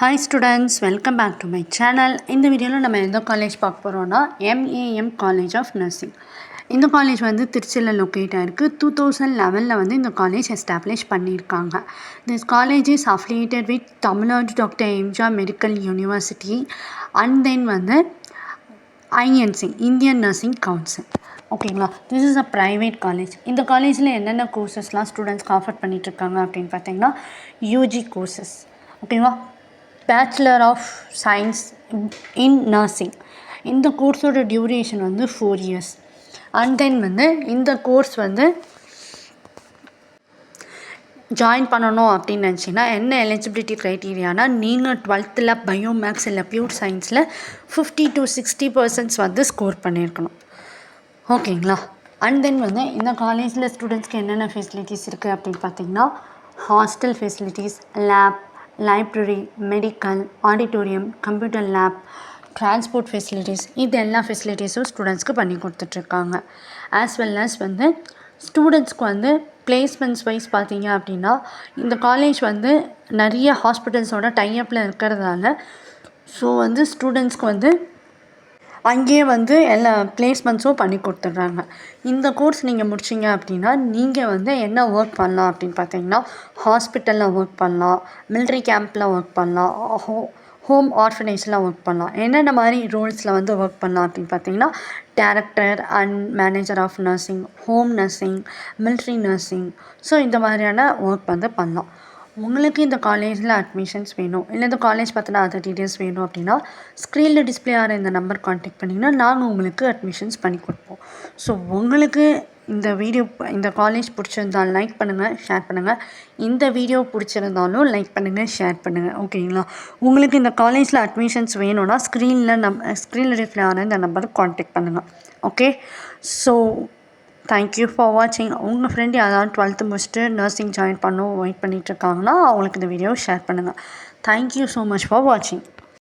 Hi students, welcome back to my channel. இந்த வீடியோவில் நம்ம எந்த காலேஜ் பார்க்க போகிறோம்னா MAM College of Nursing. இந்த காலேஜ் வந்து திருச்சியில் லொக்கேட் ஆகிருக்கு. 2011 வந்து இந்த காலேஜ் எஸ்டாப்ளிஷ் பண்ணியிருக்காங்க. This college is affiliated with Tamil Nadu doctor MGR medical university and then வந்து INC இந்தியன் நர்சிங் கவுன்சில். ஓகேங்களா, this is a private college. இந்த காலேஜில் என்னென்ன கோர்சஸ்லாம் ஸ்டூடெண்ட்ஸ்க்கு ஆஃபர் பண்ணிகிட்ருக்காங்க அப்படின்னு பார்த்தீங்கன்னா யூஜி கோர்சஸ். ஓகேங்களா, bachelor of science in nursing. இந்த கோர்ஸோட டியூரேஷன் வந்து 4 years. அண்ட் தென் வந்து இந்த கோர்ஸ் வந்து ஜாயின் பண்ணணும் அப்படின்னு நினச்சிங்கன்னா என்ன எலிஜிபிலிட்டி க்ரைட்டீரியானா, நீங்கள் 12th பயோமேக்ஸ் இல்லை பியூர் சயின்ஸில் 50 to 60% வந்து ஸ்கோர் பண்ணியிருக்கணும். ஓகேங்களா, அண்ட் தென் வந்து இந்த காலேஜில் ஸ்டூடெண்ட்ஸ்க்கு என்னென்ன ஃபெசிலிட்டிஸ் இருக்குது அப்படின்னு பார்த்தீங்கன்னா, hostel facilities, lab, library, medical, auditorium, computer lab, transport facilities, இது எல்லா ஃபெசிலிட்டிஸும் ஸ்டூடெண்ட்ஸ்க்கு பண்ணி கொடுத்துட்ருக்காங்க. ஆஸ் வெல் ஆஸ் வந்து ஸ்டூடெண்ட்ஸ்க்கு வந்து பிளேஸ்மெண்ட்ஸ் வைஸ் பார்த்தீங்க அப்படின்னா, இந்த காலேஜ் வந்து நிறைய ஹாஸ்பிட்டல்ஸோட டைஅப்பில் இருக்கிறதால ஸோ வந்து ஸ்டூடெண்ட்ஸ்க்கு வந்து அங்கேயே வந்து எல்லா பிளேஸ்மெண்ட்ஸும் பண்ணி கொடுத்துட்றாங்க. இந்த கோர்ஸ் நீங்கள் முடிச்சிங்க அப்படின்னா நீங்கள் வந்து என்ன ஒர்க் பண்ணலாம் அப்படின்னு பார்த்தீங்கன்னா, ஹாஸ்பிட்டலில் ஒர்க் பண்ணலாம், மிலிட்ரி கேம்பில் ஒர்க் பண்ணலாம், ஹோம் ஆர்ஃபனேஜில் ஒர்க் பண்ணலாம். என்னென்ன மாதிரி ரோல்ஸில் வந்து ஒர்க் பண்ணலாம் அப்படின்னு பார்த்தீங்கன்னா, director and manager of nursing, home nursing, military nursing, so இந்த மாதிரியான ஒர்க் வந்து பண்ணலாம். உங்களுக்கு இந்த காலேஜில் அட்மிஷன்ஸ் வேணும் இல்லை இந்த காலேஜ் பற்றின அதர் டீட்டெயில்ஸ் வேணும் அப்படின்னா, ஸ்க்ரீனில் டிஸ்பிளே ஆகிற இந்த நம்பர் கான்டாக்ட் பண்ணிங்கன்னா நாங்கள் உங்களுக்கு அட்மிஷன்ஸ் பண்ணி கொடுப்போம். ஸோ உங்களுக்கு இந்த காலேஜ் பிடிச்சிருந்தால் லைக் பண்ணுங்கள், ஷேர் பண்ணுங்கள். இந்த வீடியோ பிடிச்சிருந்தாலும் லைக் பண்ணுங்கள், ஷேர் பண்ணுங்கள். ஓகேங்களா, உங்களுக்கு இந்த காலேஜில் அட்மிஷன்ஸ் வேணும்னா ஸ்க்ரீனில் டிஸ்பிளே ஆகிற இந்த நம்பருக்கு கான்டாக்ட் பண்ணுங்கள். ஓகே, ஸோ தேங்க்யூ ஃபார் வாட்சிங். உங்கள் ஃப்ரெண்ட் யாராவது 12th முடிச்சுட்டு நர்சிங் ஜாயின் பண்ணணும் வெயிட் பண்ணிகிட்ருக்காங்கன்னா அவங்களுக்கு இந்த வீடியோ ஷேர் பண்ணுங்கள். தேங்க்யூ ஸோ மச் ஃபார் வாட்சிங்.